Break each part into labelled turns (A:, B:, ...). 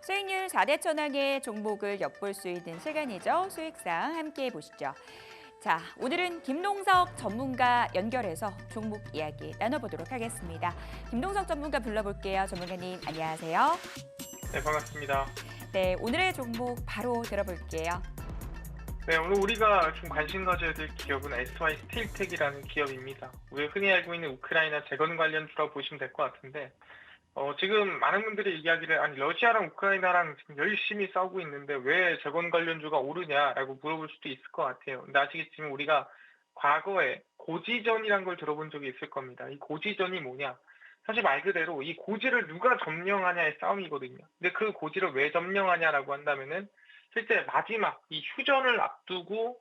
A: 수익률 4대 천왕의 종목을 엿볼 수 있는 시간이죠. 수익상 함께 보시죠. 자, 오늘은 김동석 전문가 연결해서 종목 이야기 나눠보도록 하겠습니다. 김동석 전문가 불러볼게요. 전문가님, 안녕하세요.
B: 네, 반갑습니다.
A: 네, 오늘의 종목 바로 들어볼게요.
B: 네, 오늘 우리가 좀 관심 가져야 될 기업은 SY 스틸텍이라는 기업입니다. 우리가 흔히 알고 있는 우크라이나 재건 관련주라고 보시면 될 것 같은데, 지금 많은 분들이 이야기를, 아니, 러시아랑 우크라이나랑 지금 열심히 싸우고 있는데 왜 재건 관련주가 오르냐라고 물어볼 수도 있을 것 같아요. 근데 아시겠지만 우리가 과거에 고지전이란 걸 들어본 적이 있을 겁니다. 이 고지전이 뭐냐? 사실 말 그대로 이 고지를 누가 점령하냐의 싸움이거든요. 근데 그 고지를 왜 점령하냐라고 한다면은 실제 마지막 이 휴전을 앞두고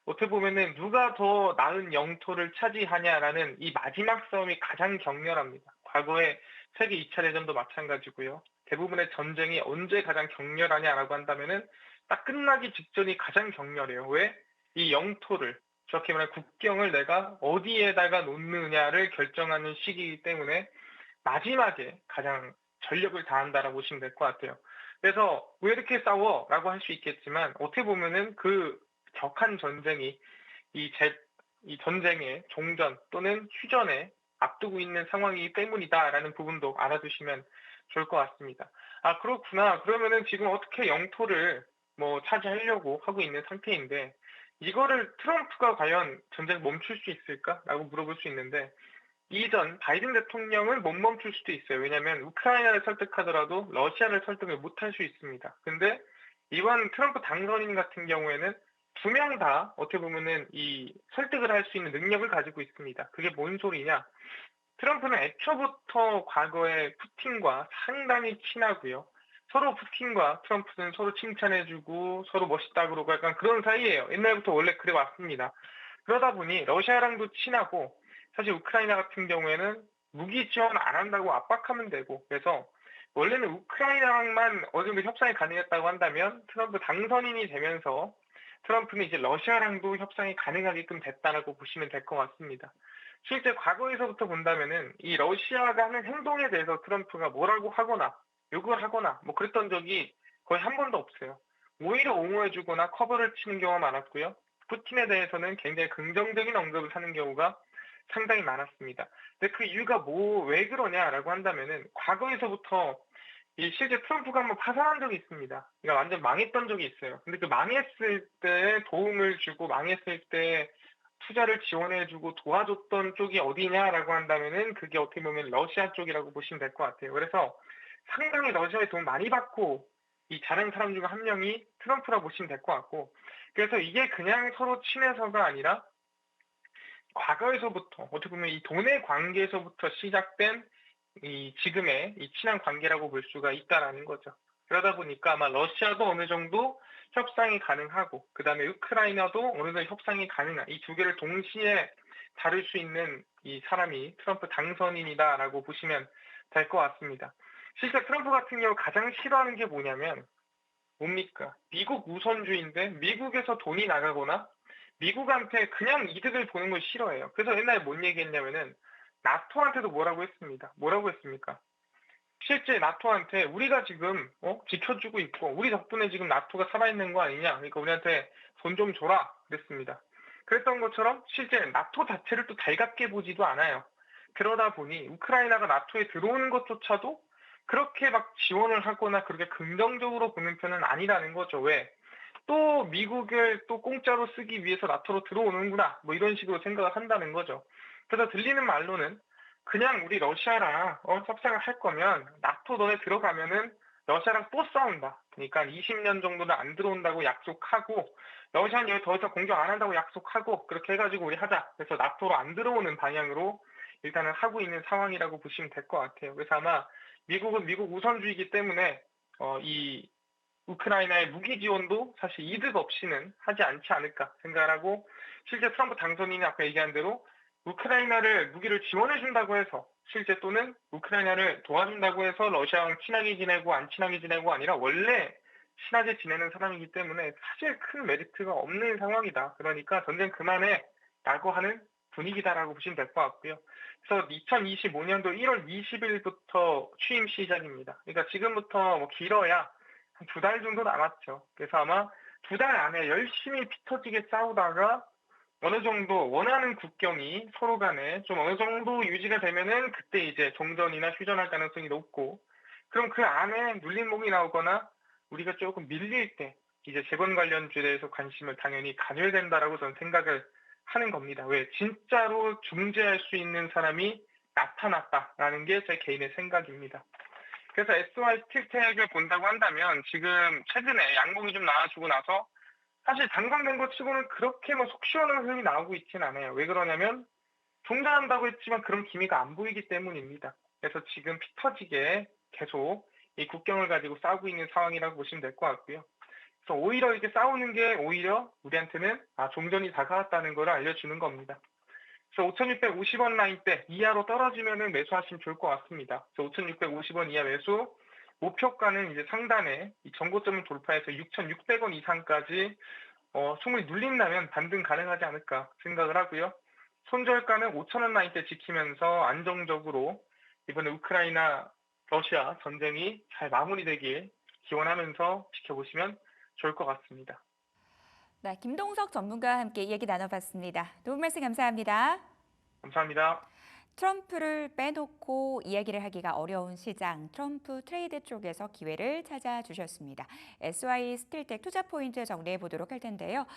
B: 어떻게 보면은 누가 더 나은 영토를 차지하냐라는 이 마지막 싸움이 가장 격렬합니다. 과거에 세계 2차 대전도 마찬가지고요. 대부분의 전쟁이 언제 가장 격렬하냐라고 한다면은 딱 끝나기 직전이 가장 격렬해요. 왜? 이 영토를, 저렇게 말하면 국경을 내가 어디에다가 놓느냐를 결정하는 시기이기 때문에 마지막에 가장 전력을 다한다라고 보시면 될 것 같아요. 그래서 왜 이렇게 싸워? 라고 할 수 있겠지만 어떻게 보면은 그 격한 전쟁이 이, 이 전쟁의 종전 또는 휴전에 앞두고 있는 상황이기 때문이다라는 부분도 알아두시면 좋을 것 같습니다. 아, 그렇구나. 그러면은 지금 어떻게 영토를 뭐 차지하려고 하고 있는 상태인데 이거를 트럼프가 과연 전쟁 멈출 수 있을까라고 물어볼 수 있는데 이전 바이든 대통령은 못 멈출 수도 있어요. 왜냐하면 우크라이나를 설득하더라도 러시아를 설득을 못할 수 있습니다. 근데 이번 트럼프 당선인 같은 경우에는 두 명 다 어떻게 보면은 이 설득을 할 수 있는 능력을 가지고 있습니다. 그게 뭔 소리냐? 트럼프는 애초부터 과거에 푸틴과 상당히 친하고요. 서로 푸틴과 트럼프는 서로 칭찬해주고 서로 멋있다 그러고 약간 그런 사이예요. 옛날부터 원래 그래 왔습니다. 그러다 보니 러시아랑도 친하고 사실 우크라이나 같은 경우에는 무기 지원 안 한다고 압박하면 되고 그래서 원래는 우크라이나랑만 어느 정도 협상이 가능했다고 한다면 트럼프 당선인이 되면서 트럼프는 이제 러시아랑도 협상이 가능하게끔 됐다라고 보시면 될 것 같습니다. 실제 과거에서부터 본다면은 이 러시아가 하는 행동에 대해서 트럼프가 뭐라고 하거나 욕을 하거나 뭐 그랬던 적이 거의 한 번도 없어요. 오히려 옹호해주거나 커버를 치는 경우가 많았고요. 푸틴에 대해서는 굉장히 긍정적인 언급을 하는 경우가 상당히 많았습니다. 근데 그 이유가 왜 그러냐라고 한다면은 과거에서부터 이 실제 트럼프가 한번 파산한 적이 있습니다. 그러니까 완전 망했던 적이 있어요. 근데 그 망했을 때 도움을 주고 망했을 때 투자를 지원해주고 도와줬던 쪽이 어디냐라고 한다면은 그게 어떻게 보면 러시아 쪽이라고 보시면 될 것 같아요. 그래서 상당히 러시아에 돈 많이 받고 이 잘하는 사람 중 한 명이 트럼프라 보시면 될 것 같고 그래서 이게 그냥 서로 친해서가 아니라 과거에서부터 어떻게 보면 이 돈의 관계에서부터 시작된 이 지금의 이 친한 관계라고 볼 수가 있다라는 거죠. 그러다 보니까 아마 러시아도 어느 정도 협상이 가능하고 그다음에 우크라이나도 어느 정도 협상이 가능한 이 두 개를 동시에 다룰 수 있는 이 사람이 트럼프 당선인이다라고 보시면 될 것 같습니다. 실제 트럼프 같은 경우 가장 싫어하는 게 뭐냐면 뭡니까? 미국 우선주의인데 미국에서 돈이 나가거나 미국한테 그냥 이득을 보는 걸 싫어해요. 그래서 옛날에 뭔 얘기했냐면은 나토한테도 뭐라고 했습니다. 뭐라고 했습니까? 실제 나토한테 우리가 지금 지켜주고 있고 우리 덕분에 지금 나토가 살아있는 거 아니냐. 그러니까 우리한테 돈 좀 줘라 그랬습니다. 그랬던 것처럼 실제 나토 자체를 또 달갑게 보지도 않아요. 그러다 보니 우크라이나가 나토에 들어오는 것조차도 그렇게 막 지원을 하거나 그렇게 긍정적으로 보는 편은 아니라는 거죠. 왜? 또 미국을 또 공짜로 쓰기 위해서 나토로 들어오는구나. 뭐 이런 식으로 생각을 한다는 거죠. 그래서 들리는 말로는 그냥 우리 러시아랑 협상을 할 거면 나토 너네 들어가면은 러시아랑 또 싸운다. 그러니까 20년 정도는 안 들어온다고 약속하고 러시아는 여기 더 이상 공격 안 한다고 약속하고 그렇게 해가지고 우리 하자. 그래서 나토로 안 들어오는 방향으로 일단은 하고 있는 상황이라고 보시면 될 것 같아요. 그래서 아마 미국은 미국 우선주의이기 때문에 이 우크라이나의 무기 지원도 사실 이득 없이는 하지 않지 않을까 생각을 하고 실제 트럼프 당선인이 아까 얘기한 대로 우크라이나를 무기를 지원해 준다고 해서 실제 또는 우크라이나를 도와준다고 해서 러시아랑 친하게 지내고 안 친하게 지내고 아니라 원래 친하게 지내는 사람이기 때문에 사실 큰 메리트가 없는 상황이다. 그러니까 전쟁 그만해 라고 하는 분위기다라고 보시면 될 것 같고요. 그래서 2025년도 1월 20일부터 취임 시작입니다. 그러니까 지금부터 뭐 길어야 한 두 달 정도 남았죠. 그래서 아마 두 달 안에 열심히 피 터지게 싸우다가 어느 정도 원하는 국경이 서로 간에 좀 어느 정도 유지가 되면은 그때 이제 종전이나 휴전할 가능성이 높고, 그럼 그 안에 눌림목이 나오거나 우리가 조금 밀릴 때 이제 재건 관련주에 대해서 관심을 당연히 가져야 된다라고 저는 생각을 하는 겁니다. 왜? 진짜로 중재할 수 있는 사람이 나타났다라는 게 제 개인의 생각입니다. 그래서 SY 스틸텍을 본다고 한다면 지금 최근에 양봉이 좀 나와주고 나서 사실 단강된 것 치고는 그렇게 뭐 속 시원한 흐름이 나오고 있진 않아요. 왜 그러냐면 종전한다고 했지만 그런 기미가 안 보이기 때문입니다. 그래서 지금 피 터지게 계속 이 국경을 가지고 싸우고 있는 상황이라고 보시면 될 것 같고요. 그래서 오히려 이렇게 싸우는 게 오히려 우리한테는 종전이 다가왔다는 걸 알려주는 겁니다. 그래서 5,650원 라인대 이하로 떨어지면은 매수하시면 좋을 것 같습니다. 그래서 5,650원 이하 매수, 목표가는 이제 상단에 이 정고점을 돌파해서 6,600원 이상까지 충분히 눌린다면 반등 가능하지 않을까 생각을 하고요. 손절가는 5,000원 라인대 지키면서 안정적으로 이번에 우크라이나 러시아 전쟁이 잘 마무리되길 기원하면서 지켜보시면 좋을 것 같습니다.
A: 네, 김동석 전문가와 함께 이야기 나눠봤습니다. 도움 말씀 감사합니다.
B: 감사합니다.
A: 트럼프를 빼놓고 이야기를 하기가 어려운 시장, 트럼프 트레이드 쪽에서 기회를 찾아주셨습니다. SY 스틸텍 투자 포인트 정리해 보도록 할 텐데요.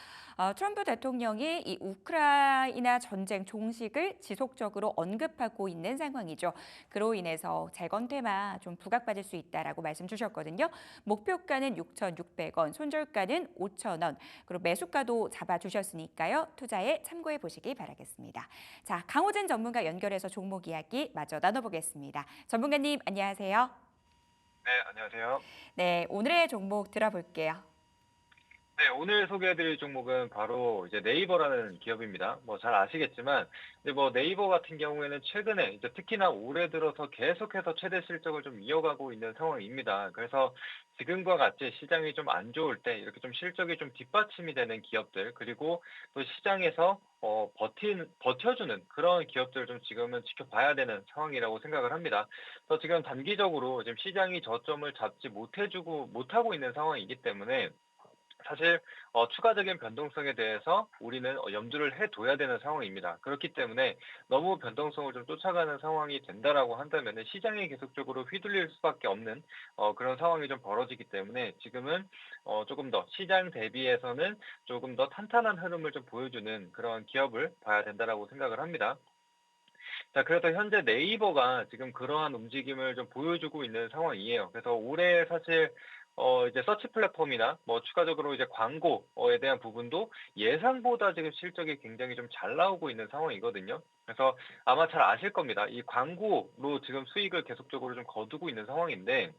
A: 트럼프 대통령이 이 우크라이나 전쟁 종식을 지속적으로 언급하고 있는 상황이죠. 그로 인해서 재건 테마 좀 부각받을 수 있다라고 말씀 주셨거든요. 목표가는 6,600원, 손절가는 5,000원, 그리고 매수가도 잡아주셨으니까요. 투자에 참고해 보시기 바라겠습니다. 자, 강호진 전문가 연결해서 종목 이야기 마저 나눠보겠습니다. 전문가님, 안녕하세요.
C: 네, 안녕하세요.
A: 네, 오늘의 종목 들어볼게요.
C: 네, 오늘 소개해드릴 종목은 바로 이제 네이버라는 기업입니다. 뭐 잘 아시겠지만, 이제 뭐 네이버 같은 경우에는 최근에 이제 특히나 올해 들어서 계속해서 최대 실적을 좀 이어가고 있는 상황입니다. 그래서 지금과 같이 시장이 좀 안 좋을 때 이렇게 좀 실적이 좀 뒷받침이 되는 기업들, 그리고 또 시장에서 버텨주는 그런 기업들을 좀 지금은 지켜봐야 되는 상황이라고 생각을 합니다. 그래서 지금 단기적으로 지금 시장이 저점을 잡지 못하고 있는 상황이기 때문에 사실 추가적인 변동성에 대해서 우리는 염두를 해둬야 되는 상황입니다. 그렇기 때문에 너무 변동성을 좀 쫓아가는 상황이 된다라고 한다면 시장이 계속적으로 휘둘릴 수밖에 없는 그런 상황이 좀 벌어지기 때문에 지금은 조금 더 시장 대비해서는 조금 더 탄탄한 흐름을 좀 보여주는 그런 기업을 봐야 된다라고 생각을 합니다. 자, 그래서 현재 네이버가 지금 그러한 움직임을 좀 보여주고 있는 상황이에요. 그래서 올해 사실 이제 서치 플랫폼이나 뭐 추가적으로 이제 광고에 대한 부분도 예상보다 지금 실적이 굉장히 좀 잘 나오고 있는 상황이거든요. 그래서 아마 잘 아실 겁니다. 이 광고로 지금 수익을 계속적으로 좀 거두고 있는 상황인데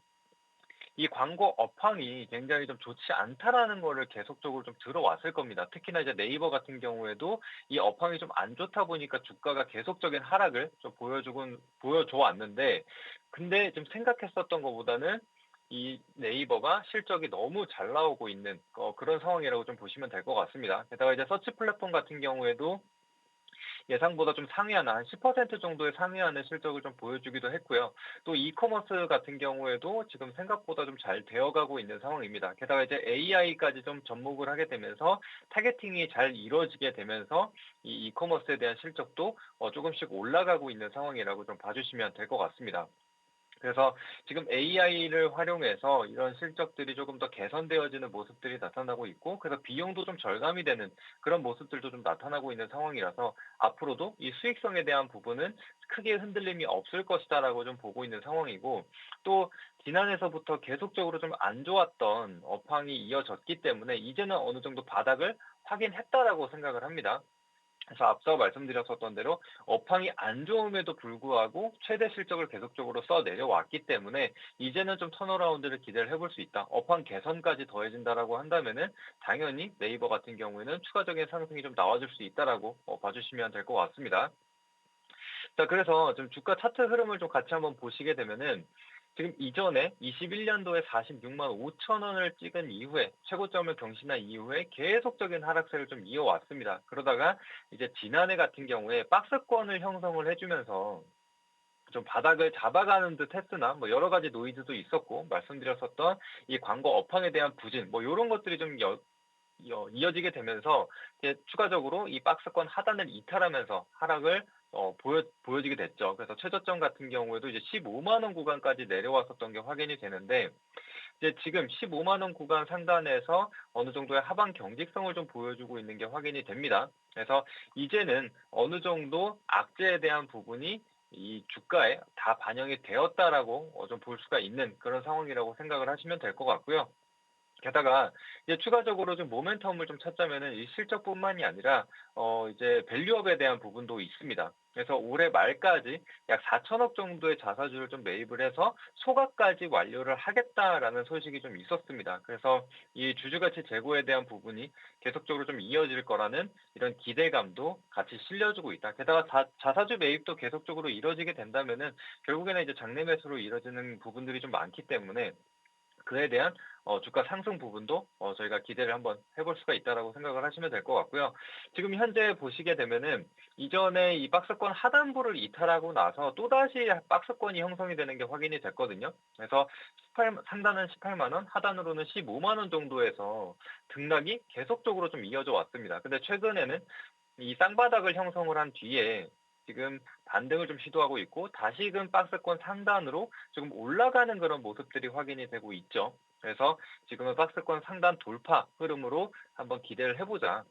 C: 이 광고 업황이 굉장히 좀 좋지 않다라는 거를 계속적으로 좀 들어왔을 겁니다. 특히나 이제 네이버 같은 경우에도 이 업황이 좀 안 좋다 보니까 주가가 계속적인 하락을 좀 보여줘 왔는데, 근데 좀 생각했었던 것보다는 이 네이버가 실적이 너무 잘 나오고 있는 그런 상황이라고 좀 보시면 될 것 같습니다. 게다가 이제 서치 플랫폼 같은 경우에도 예상보다 좀 상회하는 한 10% 정도의 상회하는 실적을 좀 보여주기도 했고요. 또 이커머스 같은 경우에도 지금 생각보다 좀 잘 되어가고 있는 상황입니다. 게다가 이제 AI까지 좀 접목을 하게 되면서 타겟팅이 잘 이루어지게 되면서 이 이커머스에 대한 실적도 조금씩 올라가고 있는 상황이라고 좀 봐주시면 될 것 같습니다. 그래서 지금 AI를 활용해서 이런 실적들이 조금 더 개선되어지는 모습들이 나타나고 있고, 그래서 비용도 좀 절감이 되는 그런 모습들도 좀 나타나고 있는 상황이라서 앞으로도 이 수익성에 대한 부분은 크게 흔들림이 없을 것이다라고 좀 보고 있는 상황이고, 또 지난해서부터 계속적으로 좀 안 좋았던 업황이 이어졌기 때문에 이제는 어느 정도 바닥을 확인했다라고 생각을 합니다. 그래서 앞서 말씀드렸었던 대로 업황이 안 좋음에도 불구하고 최대 실적을 계속적으로 써 내려왔기 때문에 이제는 좀 턴어라운드를 기대를 해볼 수 있다. 업황 개선까지 더해진다라고 한다면은 당연히 네이버 같은 경우에는 추가적인 상승이 좀 나와줄 수 있다라고 봐주시면 될 것 같습니다. 자, 그래서 좀 주가 차트 흐름을 좀 같이 한번 보시게 되면은 지금 이전에 21년도에 46만 5천 원을 찍은 이후에 최고점을 경신한 이후에 계속적인 하락세를 좀 이어왔습니다. 그러다가 이제 지난해 같은 경우에 박스권을 형성을 해주면서 좀 바닥을 잡아가는 듯 했으나 뭐 여러 가지 노이즈도 있었고 말씀드렸었던 이 광고 업황에 대한 부진 뭐 이런 것들이 좀 이어지게 되면서 이제 추가적으로 이 박스권 하단을 이탈하면서 하락을 보여지게 됐죠. 그래서 최저점 같은 경우에도 이제 15만 원 구간까지 내려왔었던 게 확인이 되는데 이제 지금 15만 원 구간 상단에서 어느 정도의 하방 경직성을 좀 보여주고 있는 게 확인이 됩니다. 그래서 이제는 어느 정도 악재에 대한 부분이 이 주가에 다 반영이 되었다라고 좀 볼 수가 있는 그런 상황이라고 생각을 하시면 될 것 같고요. 게다가 이제 추가적으로 좀 모멘텀을 좀 찾자면은 이 실적뿐만이 아니라 이제 밸류업에 대한 부분도 있습니다. 그래서 올해 말까지 약 4천억 정도의 자사주를 좀 매입을 해서 소각까지 완료를 하겠다라는 소식이 좀 있었습니다. 그래서 이 주주가치 재고에 대한 부분이 계속적으로 좀 이어질 거라는 이런 기대감도 같이 실려주고 있다. 게다가 자사주 매입도 계속적으로 이뤄지게 된다면은 결국에는 이제 장내 매수로 이뤄지는 부분들이 좀 많기 때문에 그에 대한 주가 상승 부분도 저희가 기대를 한번 해볼 수가 있다라고 생각을 하시면 될 것 같고요. 지금 현재 보시게 되면은 이전에 이 박스권 하단부를 이탈하고 나서 또다시 박스권이 형성이 되는 게 확인이 됐거든요. 그래서 상단은 18만 원, 하단으로는 15만 원 정도에서 등락이 계속적으로 좀 이어져 왔습니다. 근데 최근에는 이 쌍바닥을 형성을 한 뒤에 지금 반등을 좀 시도하고 있고 다시금 박스권 상단으로 조금 올라가는 그런 모습들이 확인이 되고 있죠. 그래서 지금은 박스권 상단 돌파 흐름으로 한번 기대를 해보자.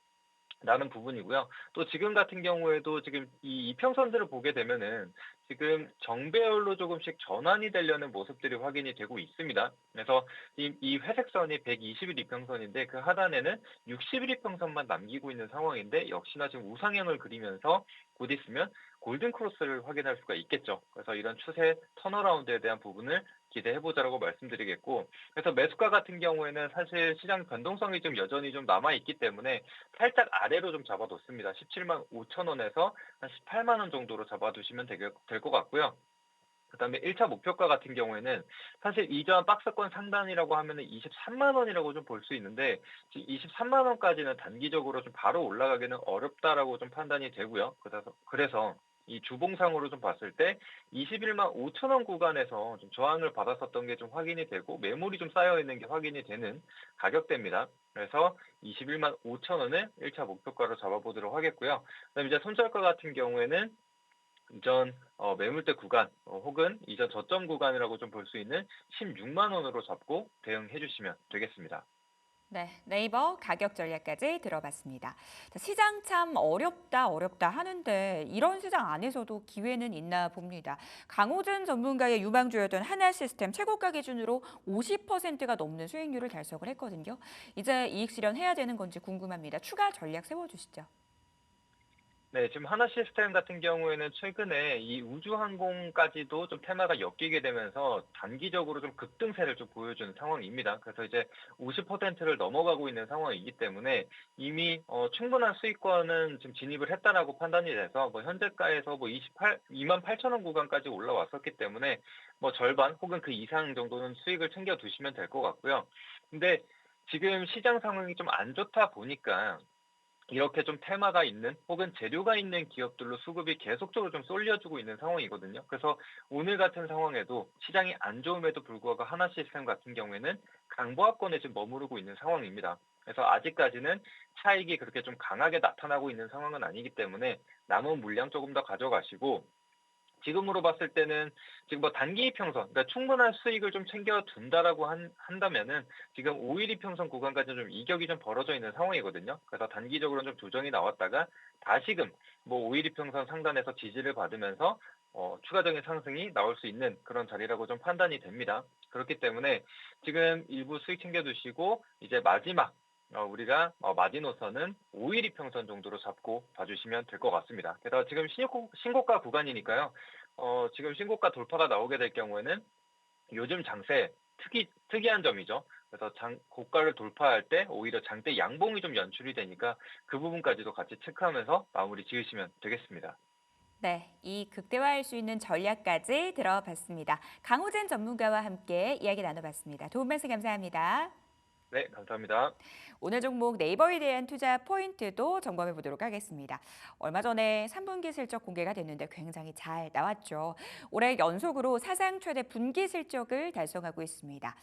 C: 라는 부분이고요. 또 지금 같은 경우에도 지금 이 이평선들을 보게 되면은 지금 정배열로 조금씩 전환이 되려는 모습들이 확인이 되고 있습니다. 그래서 이 회색선이 120일 이평선인데 그 하단에는 60일 이평선만 남기고 있는 상황인데 역시나 지금 우상향을 그리면서 곧 있으면 골든 크로스를 확인할 수가 있겠죠. 그래서 이런 추세 턴어라운드에 대한 부분을 기대해보자라고 말씀드리겠고, 그래서 매수가 같은 경우에는 사실 시장 변동성이 좀 여전히 좀 남아있기 때문에 살짝 아래로 좀 잡아뒀습니다. 17만 5천 원에서 한 18만 원 정도로 잡아두시면 될 것 같고요. 그다음에 1차 목표가 같은 경우에는 사실 이전 박스권 상단이라고 하면은 23만 원이라고 좀 볼 수 있는데 23만 원까지는 단기적으로 좀 바로 올라가기는 어렵다라고 좀 판단이 되고요. 그래서 이 주봉상으로 좀 봤을 때 21만 5천 원 구간에서 좀 저항을 받았었던 게 좀 확인이 되고 매물이 좀 쌓여 있는 게 확인이 되는 가격대입니다. 그래서 21만 5천 원을 1차 목표가로 잡아보도록 하겠고요. 그다음에 이제 손절가 같은 경우에는 이전 매물대 구간 혹은 이전 저점 구간이라고 좀 볼 수 있는 16만 원으로 잡고 대응해 주시면 되겠습니다.
A: 네, 네이버 가격 전략까지 들어봤습니다. 자, 시장 참 어렵다 하는데 이런 시장 안에서도 기회는 있나 봅니다. 강호준 전문가의 유망주였던 하나시스템 최고가 기준으로 50%가 넘는 수익률을 달성을 했거든요. 이제 이익 실현해야 되는 건지 궁금합니다. 추가 전략 세워주시죠.
C: 네, 지금 하나시스템 같은 경우에는 최근에 이 우주항공까지도 좀 테마가 엮이게 되면서 단기적으로 좀 급등세를 좀 보여주는 상황입니다. 그래서 이제 50%를 넘어가고 있는 상황이기 때문에 이미 충분한 수익권은 지금 진입을 했다라고 판단이 돼서 뭐 현재가에서 뭐 2만 8천 원 구간까지 올라왔었기 때문에 뭐 절반 혹은 그 이상 정도는 수익을 챙겨 두시면 될 것 같고요. 근데 지금 시장 상황이 좀 안 좋다 보니까 이렇게 좀 테마가 있는 혹은 재료가 있는 기업들로 수급이 계속적으로 좀 쏠려주고 있는 상황이거든요. 그래서 오늘 같은 상황에도 시장이 안 좋음에도 불구하고 하나시스템 같은 경우에는 강보합권에 지금 머무르고 있는 상황입니다. 그래서 아직까지는 차익이 그렇게 좀 강하게 나타나고 있는 상황은 아니기 때문에 남은 물량 조금 더 가져가시고 지금으로 봤을 때는 지금 뭐 단기 이평선, 그러니까 충분한 수익을 좀 챙겨둔다라고 한다면은 지금 5일 이평선 구간까지 좀 이격이 좀 벌어져 있는 상황이거든요. 그래서 단기적으로 좀 조정이 나왔다가 다시금 뭐 5일 이평선 상단에서 지지를 받으면서 추가적인 상승이 나올 수 있는 그런 자리라고 좀 판단이 됩니다. 그렇기 때문에 지금 일부 수익 챙겨두시고 이제 마지막 우리가 마지노선은 5일 이평선 정도로 잡고 봐주시면 될 것 같습니다. 게다가 지금 신고가 구간이니까요. 지금 신고가 돌파가 나오게 될 경우에는 요즘 장세 특이한 점이죠. 그래서 고가를 돌파할 때 오히려 장대 양봉이 좀 연출이 되니까 그 부분까지도 같이 체크하면서 마무리 지으시면 되겠습니다.
A: 네, 이 극대화할 수 있는 전략까지 들어봤습니다. 강호진 전문가와 함께 이야기 나눠봤습니다. 도움 말씀 감사합니다.
C: 네, 감사합니다.
A: 오늘 종목 네이버에 대한 투자 포인트도 점검해 보도록 하겠습니다. 얼마 전에 3분기 실적 공개가 됐는데 굉장히 잘 나왔죠. 올해 연속으로 사상 최대 분기 실적을 달성하고 있습니다.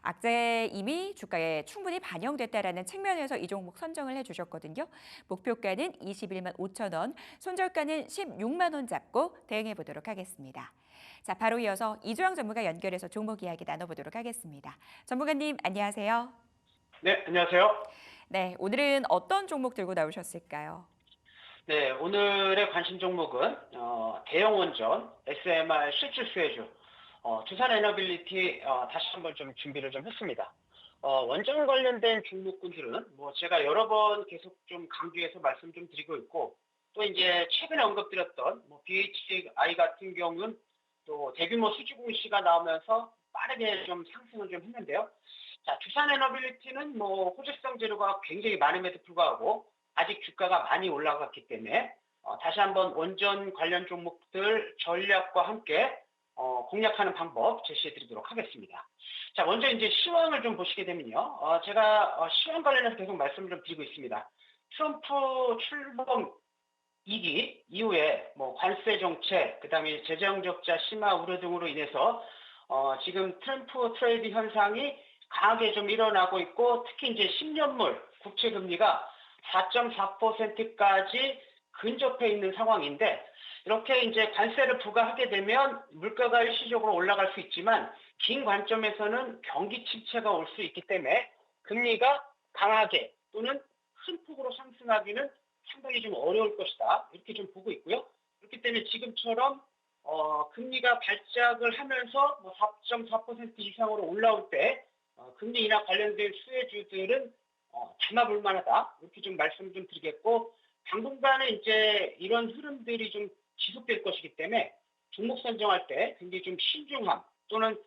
A: 악재 이미 주가에 충분히 반영됐다라는 측면에서 이 종목 선정을 해주셨거든요. 목표가는 21만 5천 원, 손절가는 16만 원 잡고 대응해 보도록 하겠습니다. 자, 바로 이어서 이주영 전문가 연결해서 종목 이야기 나눠보도록 하겠습니다. 전문가님, 안녕하세요.
D: 네, 안녕하세요.
A: 네, 오늘은 어떤 종목 들고 나오셨을까요?
D: 네, 오늘의 관심 종목은 대형 원전, SMR 실질 수혜주, 두산 에너빌리티 다시 한번 좀 준비를 좀 했습니다. 원전 관련된 종목군들은 뭐 제가 여러 번 계속 좀 강조해서 말씀 좀 드리고 있고, 또 이제 최근에 언급드렸던 뭐 BHI 같은 경우는 또 대규모 수주 공시가 나오면서 빠르게 좀 상승을 좀 했는데요. 자, 두산 에너빌리티는 뭐 호재성 재료가 굉장히 많음에도 불구하고 아직 주가가 많이 올라갔기 때문에 다시 한번 원전 관련 종목들 전략과 함께 공략하는 방법 제시해드리도록 하겠습니다. 자, 먼저 이제 시황을 좀 보시게 되면요, 제가 시황 관련해서 계속 말씀을 좀 드리고 있습니다. 트럼프 출범 2기 이후에 뭐 관세 정책, 그다음에 재정 적자 심화 우려 등으로 인해서 지금 트럼프 트레이드 현상이 강하게 좀 일어나고 있고, 특히 이제 10년물 국채 금리가 4.4%까지 근접해 있는 상황인데, 이렇게 이제 관세를 부과하게 되면 물가가 일시적으로 올라갈 수 있지만 긴 관점에서는 경기 침체가 올 수 있기 때문에 금리가 강하게 또는 큰 폭으로 상승하기는 상당히 좀 어려울 것이다, 이렇게 좀 보고 있고요. 그렇기 때문에 지금처럼 금리가 발작을 하면서 뭐 4.4% 이상으로 올라올 때 금리 인하 관련된 수혜주들은 담아볼 만하다, 이렇게 좀 말씀 좀 드리겠고, 당분간은 이제 이런 흐름들이 좀 지속될 것이기 때문에 종목 선정할 때 굉장히 좀 신중함, 또는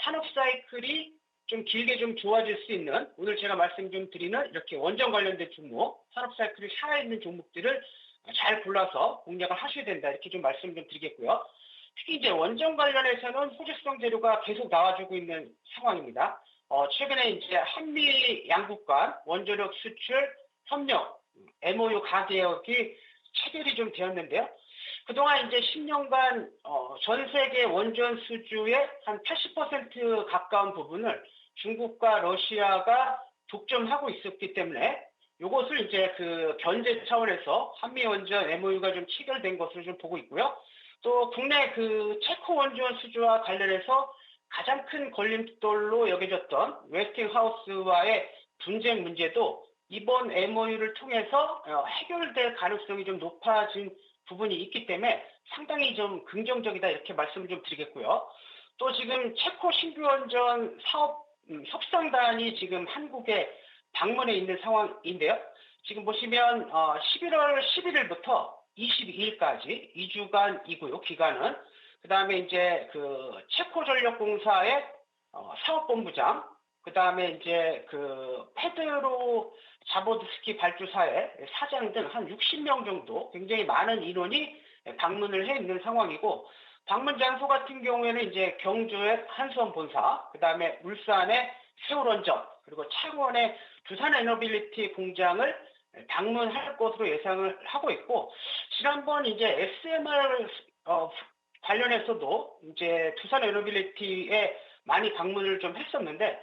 D: 산업 사이클이 좀 길게 좀 좋아질 수 있는, 오늘 제가 말씀 좀 드리는 이렇게 원전 관련된 종목, 산업 사이클이 살아있는 종목들을 잘 골라서 공략을 하셔야 된다, 이렇게 좀 말씀 좀 드리겠고요. 특히 이제 원전 관련해서는 호재성 재료가 계속 나와주고 있는 상황입니다. 최근에 이제 한미 양국 간 원자력 수출 협력 MOU 가계약이 체결이 좀 되었는데요. 그동안 이제 10년간 전 세계 원전 수주의 한 80% 가까운 부분을 중국과 러시아가 독점하고 있었기 때문에 이것을 이제 그 견제 차원에서 한미 원전 MOU가 좀 체결된 것으로 좀 보고 있고요. 또 국내 그 체코 원전 수주와 관련해서 가장 큰 걸림돌로 여겨졌던 웨스팅하우스와의 분쟁 문제도 이번 MOU를 통해서 해결될 가능성이 좀 높아진 부분이 있기 때문에 상당히 좀 긍정적이다, 이렇게 말씀을 좀 드리겠고요. 또 지금 체코 신규 원전 사업 협상단이 지금 한국에 방문해 있는 상황인데요. 지금 보시면 11월 11일부터 22일까지 2주간이고요. 기간은. 그다음에 이제 그 체코전력공사의 사업본부장, 그다음에 이제 그 페드로 자보드스키 발주사의 사장 등 한 60명 정도 굉장히 많은 인원이 방문을 해 있는 상황이고, 방문 장소 같은 경우에는 이제 경주의 한수원 본사, 그다음에 울산의 세월원전, 그리고 창원의 두산 에너빌리티 공장을 방문할 것으로 예상을 하고 있고, 지난번 이제 SMR 관련해서도 이제 두산 에너빌리티에 많이 방문을 좀 했었는데,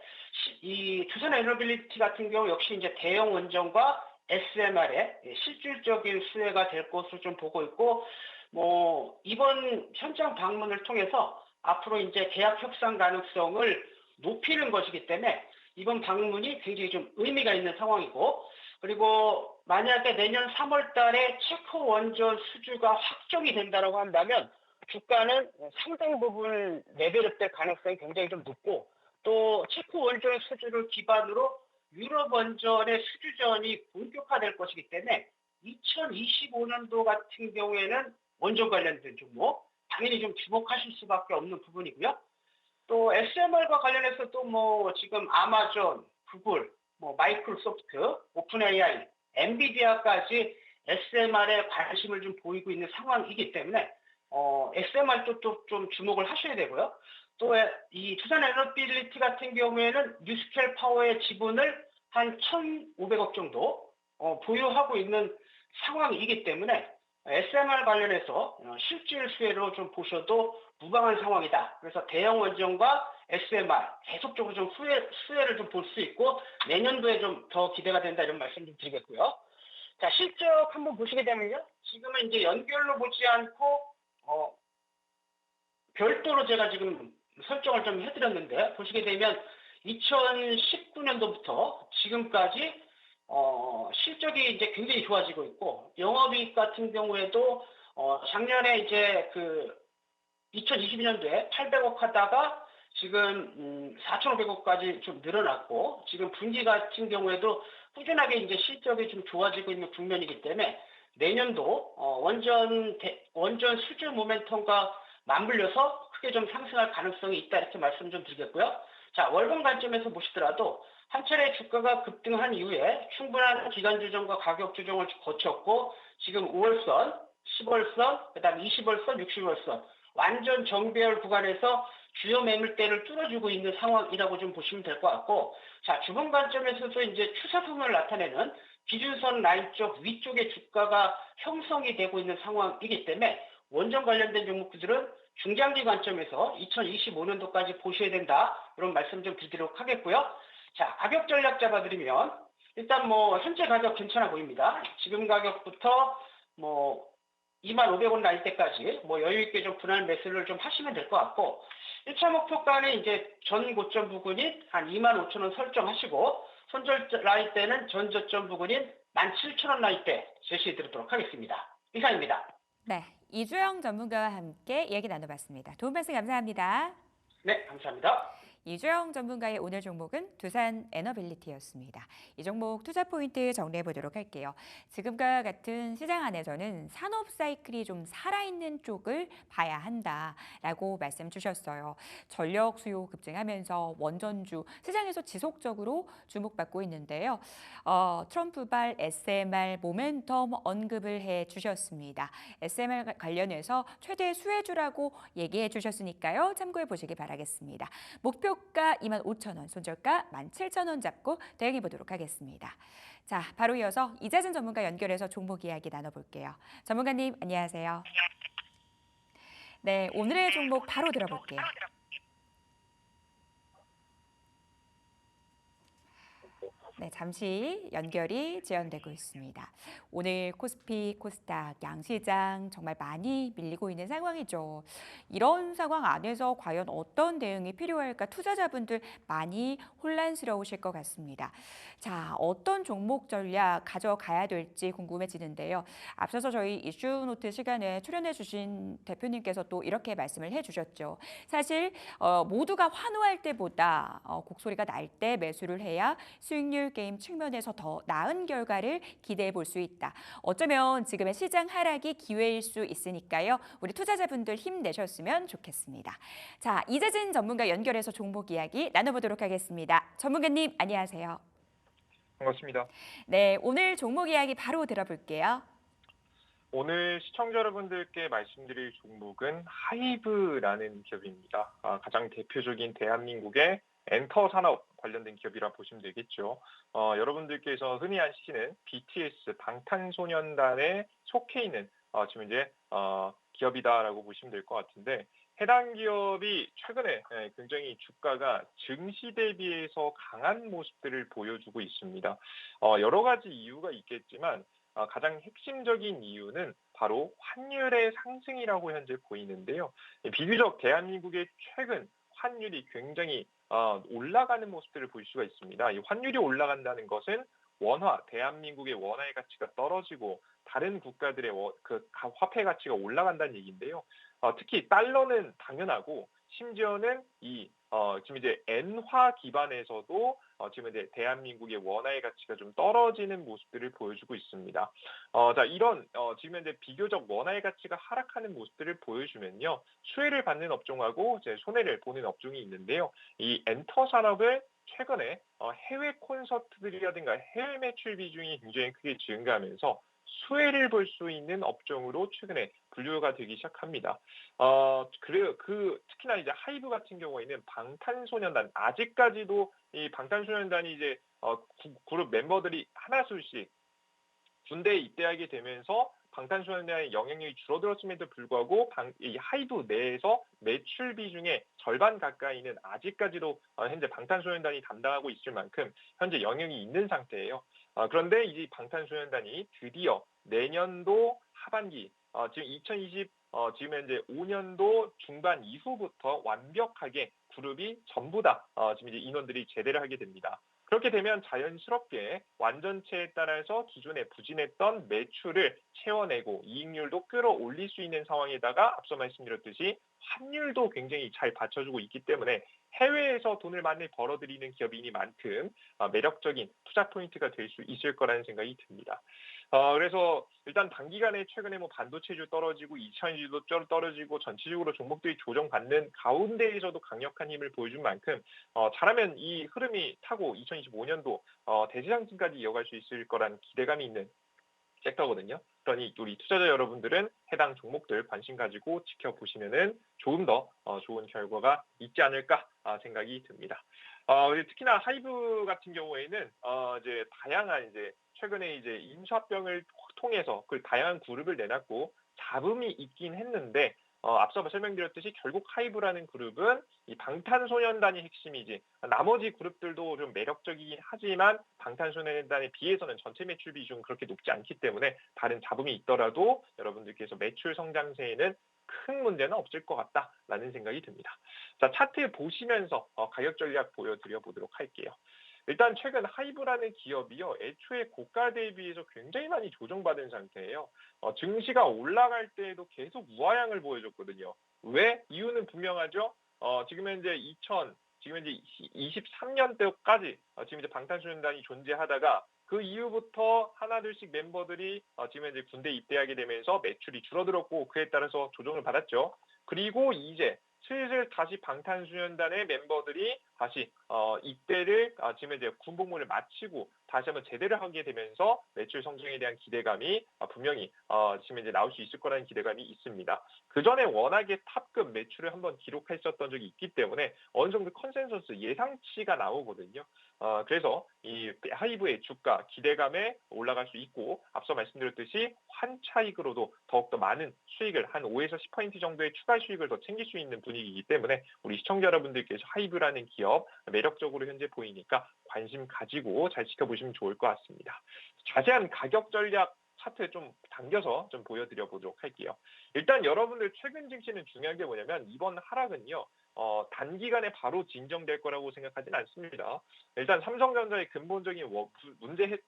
D: 이 두산 에너빌리티 같은 경우 역시 이제 대형 원전과 SMR의 실질적인 수혜가 될 것으로 좀 보고 있고, 뭐 이번 현장 방문을 통해서 앞으로 이제 계약 협상 가능성을 높이는 것이기 때문에 이번 방문이 굉장히 좀 의미가 있는 상황이고, 그리고 만약에 내년 3월 달에 체코 원전 수주가 확정이 된다고 한다면 주가는 상당 부분 레벨업될 가능성이 굉장히 좀 높고, 또 체코 원전 수주를 기반으로 유럽 원전의 수주전이 본격화될 것이기 때문에 2025년도 같은 경우에는 원전 관련된 종목 당연히 좀 주목하실 수밖에 없는 부분이고요. 또 SMR과 관련해서 또 뭐 지금 아마존, 구글, 뭐 마이크로소프트, 오픈 AI, 엔비디아까지 SMR에 관심을 좀 보이고 있는 상황이기 때문에 SMR 쪽도 좀 주목을 하셔야 되고요. 또 이 투자에너빌리티 같은 경우에는 뉴스켈 파워의 지분을 한 1,500억 정도 보유하고 있는 상황이기 때문에 SMR 관련해서 실질 수혜로 좀 보셔도 무방한 상황이다. 그래서 대형 원전과 SMR 계속적으로 좀 수혜를 좀 볼 수 있고 내년도에 좀 더 기대가 된다 이런 말씀 좀 드리겠고요. 자, 실적 한번 보시게 되면요. 지금은 이제 연결로 보지 않고 별도로 제가 지금 설정을 좀 해드렸는데 보시게 되면 2019년도부터 지금까지 실적이 이제 굉장히 좋아지고 있고 영업이익 같은 경우에도 작년에 이제 그 2022년도에 800억 하다가 지금 4,500억까지 좀 늘어났고 지금 분기 같은 경우에도 꾸준하게 이제 실적이 좀 좋아지고 있는 국면이기 때문에 내년도 원전 수주 모멘텀과 맞물려서 크게 좀 상승할 가능성이 있다 이렇게 말씀 좀 드리겠고요. 자, 월봉 관점에서 보시더라도 한 차례 주가가 급등한 이후에 충분한 기간 조정과 가격 조정을 거쳤고 지금 5월선, 10월선, 그다음 20월선, 60월선 완전 정배열 구간에서 주요 매물대를 뚫어주고 있는 상황이라고 좀 보시면 될 것 같고, 자, 주봉 관점에서도 이제 추세선을 나타내는 기준선 라인 쪽 위쪽에 주가가 형성이 되고 있는 상황이기 때문에 원전 관련된 종목들은 중장기 관점에서 2025년도까지 보셔야 된다. 이런 말씀 좀 드리도록 하겠고요. 자, 가격 전략 잡아드리면 일단 뭐 현재 가격 괜찮아 보입니다. 지금 가격부터 뭐 25,500원 날 때까지 뭐 여유 있게 좀 분할 매수를 좀 하시면 될 것 같고 1차 목표가는 이제 전 고점 부근인 한 25,000원 설정하시고 손절 라인 때는 전 저점 부근인 17,000원 라인 때 제시해 드리도록 하겠습니다. 이상입니다.
A: 네, 이주영 전문가와 함께 이야기 나눠봤습니다. 도움 말씀 감사합니다.
D: 네, 감사합니다.
A: 이주영 전문가의 오늘 종목은 두산 에너빌리티였습니다. 이 종목 투자 포인트 정리해 보도록 할게요. 지금과 같은 시장 안에서는 산업 사이클이 좀 살아있는 쪽을 봐야 한다라고 말씀 주셨어요. 전력 수요 급증하면서 원전주 시장에서 지속적으로 주목받고 있는데요. 트럼프발 SMR 모멘텀 언급을 해 주셨습니다. SMR 관련해서 최대 수혜주라고 얘기해 주셨으니까요. 참고해 보시기 바라겠습니다. 목표가 25,000원, 손절가 17,000원 잡고 대응해 보도록 하겠습니다. 자, 바로 이어서 이재진 전문가 연결해서 종목 이야기 나눠볼게요. 전문가님, 안녕하세요. 네, 오늘의 종목 바로 들어볼게요. 네, 잠시 연결이 지연되고 있습니다. 오늘 코스피, 코스닥, 양시장 정말 많이 밀리고 있는 상황이죠. 이런 상황 안에서 과연 어떤 대응이 필요할까 투자자분들 많이 혼란스러우실 것 같습니다. 자, 어떤 종목 전략 가져가야 될지 궁금해지는데요. 앞서서 저희 이슈노트 시간에 출연해 주신 대표님께서 또 이렇게 말씀을 해주셨죠. 사실 모두가 환호할 때보다 곡소리가 날 때 매수를 해야 수익률 게임 측면에서 더 나은 결과를 기대해 볼 수 있다. 어쩌면 지금의 시장 하락이 기회일 수 있으니까요. 우리 투자자분들 힘내셨으면 좋겠습니다. 자, 이재진 전문가 연결해서 종목 이야기 나눠보도록 하겠습니다. 전문가님, 안녕하세요.
E: 반갑습니다.
A: 네, 오늘 종목 이야기 바로 들어볼게요.
E: 오늘 시청자 여러분들께 말씀드릴 종목은 하이브라는 기업입니다. 가장 대표적인 대한민국의 엔터 산업 관련된 기업이라 보시면 되겠죠. 여러분들께서 흔히 아시는 BTS 방탄소년단에 속해 있는 지금 이제 기업이다라고 보시면 될 것 같은데 해당 기업이 최근에 굉장히 주가가 증시 대비해서 강한 모습들을 보여주고 있습니다. 여러 가지 이유가 있겠지만 가장 핵심적인 이유는 바로 환율의 상승이라고 현재 보이는데요. 비교적 대한민국의 최근 환율이 굉장히 올라가는 모습들을 볼 수가 있습니다. 이 환율이 올라간다는 것은 대한민국의 원화의 가치가 떨어지고 다른 국가들의 화폐 가치가 올라간다는 얘기인데요. 특히 달러는 당연하고 심지어는 지금 이제 엔화 기반에서도 지금 이제 대한민국의 원화의 가치가 좀 떨어지는 모습들을 보여주고 있습니다. 자, 이런 지금 현재 비교적 원화의 가치가 하락하는 모습들을 보여주면요, 수혜를 받는 업종하고 이제 손해를 보는 업종이 있는데요. 이 엔터 산업을 최근에 해외 콘서트들이라든가 해외 매출 비중이 굉장히 크게 증가하면서 수혜를 볼 수 있는 업종으로 최근에 분류가 되기 시작합니다. 특히나 이제 하이브 같은 경우에는 방탄소년단, 아직까지도 이 방탄소년단이 이제 그룹 멤버들이 하나둘씩 군대에 입대하게 되면서 방탄소년단의 영향력이 줄어들었음에도 불구하고 이 하이브 내에서 매출 비중의 절반 가까이는 아직까지도 현재 방탄소년단이 담당하고 있을 만큼 현재 영향이 있는 상태예요. 그런데 이제 방탄소년단이 드디어 내년도 하반기, 지금 현재 5년도 중반 이후부터 완벽하게 그룹이 전부 다 지금 이제 인원들이 제대를 하게 됩니다. 그렇게 되면 자연스럽게 완전체에 따라서 기존에 부진했던 매출을 채워내고 이익률도 끌어올릴 수 있는 상황에다가 앞서 말씀드렸듯이 환율도 굉장히 잘 받쳐주고 있기 때문에 해외에서 돈을 많이 벌어들이는 기업이니만큼 매력적인 투자 포인트가 될 수 있을 거라는 생각이 듭니다. 그래서 일단 단기간에 최근에 뭐 반도체주 떨어지고 2차전지도 떨어지고 전체적으로 종목들이 조정받는 가운데에서도 강력한 힘을 보여준 만큼 잘하면 이 흐름이 타고 2025년도 대지상승까지 이어갈 수 있을 거라는 기대감이 있는 섹터거든요. 그러니 우리 투자자 여러분들은 해당 종목들 관심 가지고 지켜보시면은 조금 더 좋은 결과가 있지 않을까 생각이 듭니다. 특히나 하이브 같은 경우에는 이제 다양한 이제 최근에 이제 인수합병을 통해서 그 다양한 그룹을 내놨고 잡음이 있긴 했는데 앞서 설명드렸듯이 결국 하이브라는 그룹은 이 방탄소년단이 핵심이지 나머지 그룹들도 좀 매력적이긴 하지만 방탄소년단에 비해서는 전체 매출 비중은 그렇게 높지 않기 때문에 다른 잡음이 있더라도 여러분들께서 매출 성장세에는 큰 문제는 없을 것 같다라는 생각이 듭니다. 자, 차트 보시면서 가격 전략 보여드려 보도록 할게요. 일단 최근 하이브라는 기업이요, 애초에 고가 대비해서 굉장히 많이 조정받은 상태예요. 증시가 올라갈 때에도 계속 우하향을 보여줬거든요. 왜? 이유는 분명하죠. 지금 현재 23년대까지 지금 이제 방탄소년단이 존재하다가 그 이후부터 하나둘씩 멤버들이 지금 현재 군대 입대하게 되면서 매출이 줄어들었고 그에 따라서 조정을 받았죠. 그리고 이제 슬슬 다시 방탄소년단의 멤버들이 다시 입대를 지금 이제 군복무를 마치고 다시 한번 제대를 하게 되면서 매출 성장에 대한 기대감이 분명히 지금 이제 나올 수 있을 거라는 기대감이 있습니다. 그 전에 워낙에 탑급 매출을 한번 기록했었던 적이 있기 때문에 어느 정도 컨센서스 예상치가 나오거든요. 그래서 이 하이브의 주가 기대감에 올라갈 수 있고 앞서 말씀드렸듯이 환차익으로도 더욱더 많은 수익을 한 5에서 10% 정도의 추가 수익을 더 챙길 수 있는 분위기이기 때문에 우리 시청자 여러분들께서 하이브라는 기업 매력적으로 현재 보이니까 관심 가지고 잘 지켜보시면 좋을 것 같습니다. 자세한 가격 전략 차트 좀 당겨서 좀 보여드려 보도록 할게요. 일단 여러분들 최근 증시는 중요한 게 뭐냐면 이번 하락은요. 단기간에 바로 진정될 거라고 생각하지는 않습니다. 일단 삼성전자의 근본적인 문제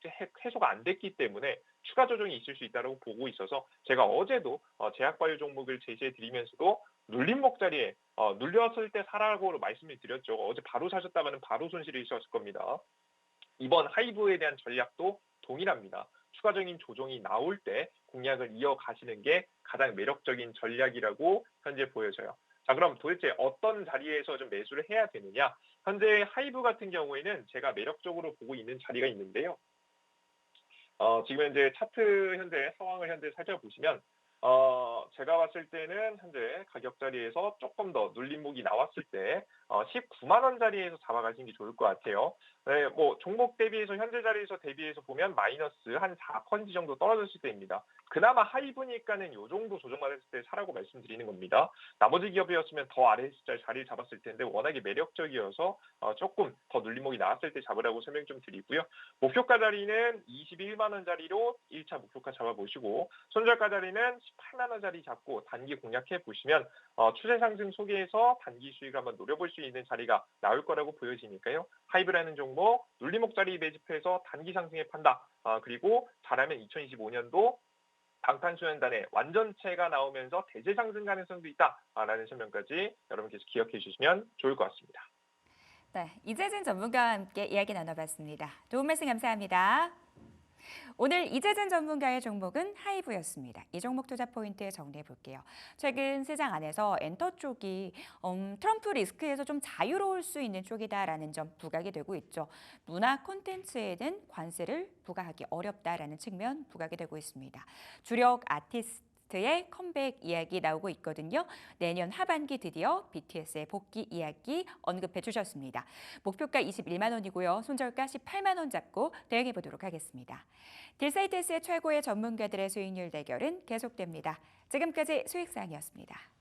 E: 해소가 안 됐기 때문에 추가 조정이 있을 수 있다고 보고 있어서 제가 어제도 제약바이오 종목을 제시해 드리면서도 눌림목 자리에 눌렸을 때 사라고 말씀을 드렸죠. 어제 바로 사셨다가는 바로 손실이 있었을 겁니다. 이번 하이브에 대한 전략도 동일합니다. 추가적인 조정이 나올 때 공략을 이어가시는 게 가장 매력적인 전략이라고 현재 보여져요. 자, 그럼 도대체 어떤 자리에서 좀 매수를 해야 되느냐? 현재 하이브 같은 경우에는 제가 매력적으로 보고 있는 자리가 있는데요. 지금 현재 차트 현재 상황을 현재 살펴보시면 제가 봤을 때는 현재 가격 자리에서 조금 더 눌림목이 나왔을 때 19만 원 자리에서 잡아가시는 게 좋을 것 같아요. 네, 뭐 종목 대비해서 현재 자리에서 대비해서 보면 마이너스 한 4% 정도 떨어졌을 때입니다. 그나마 하이브니까는 이 정도 조정받았을 때 사라고 말씀드리는 겁니다. 나머지 기업이었으면 더 아래 자리를 잡았을 텐데 워낙에 매력적이어서 조금 더 눌림목이 나왔을 때 잡으라고 설명 좀 드리고요. 목표가 자리는 21만 원 자리로 1차 목표가 잡아보시고 손절가 자리는 18만 원 자리 잡고 단기 공략해 보시면 추세 상승 속에서 단기 수익을 한번 노려볼 수 있는 자리가 나올 거라고 보여지니까요. 하이브라는 종목 눌림목 자리 매집해서 단기 상승에 판다. 그리고 잘하면 2025년도 방탄소년단의 완전체가 나오면서 대세 상승 가능성도 있다라는 설명까지 여러분께서 기억해 주시면 좋을 것 같습니다.
A: 네, 이재진 전문가와 함께 이야기 나눠봤습니다. 좋은 말씀 감사합니다. 오늘 이재진 전문가의 종목은 하이브였습니다. 이 종목 투자 포인트 정리해 볼게요. 최근 시장 안에서 엔터 쪽이 트럼프 리스크에서 좀 자유로울 수 있는 쪽이다라는 점 부각이 되고 있죠. 문화 콘텐츠에는 관세를 부과하기 어렵다라는 측면 부각이 되고 있습니다. 주력 아티스트의 컴백 이야기 나오고 있거든요. 내년 하반기 드디어 BTS의 복귀 이야기 언급해 주셨습니다. 목표가 21만 원이고요. 손절가 18만 원 잡고 대응해 보도록 하겠습니다. 딜사이트스의 최고의 전문가들의 수익률 대결은 계속됩니다. 지금까지 수익사항이었습니다.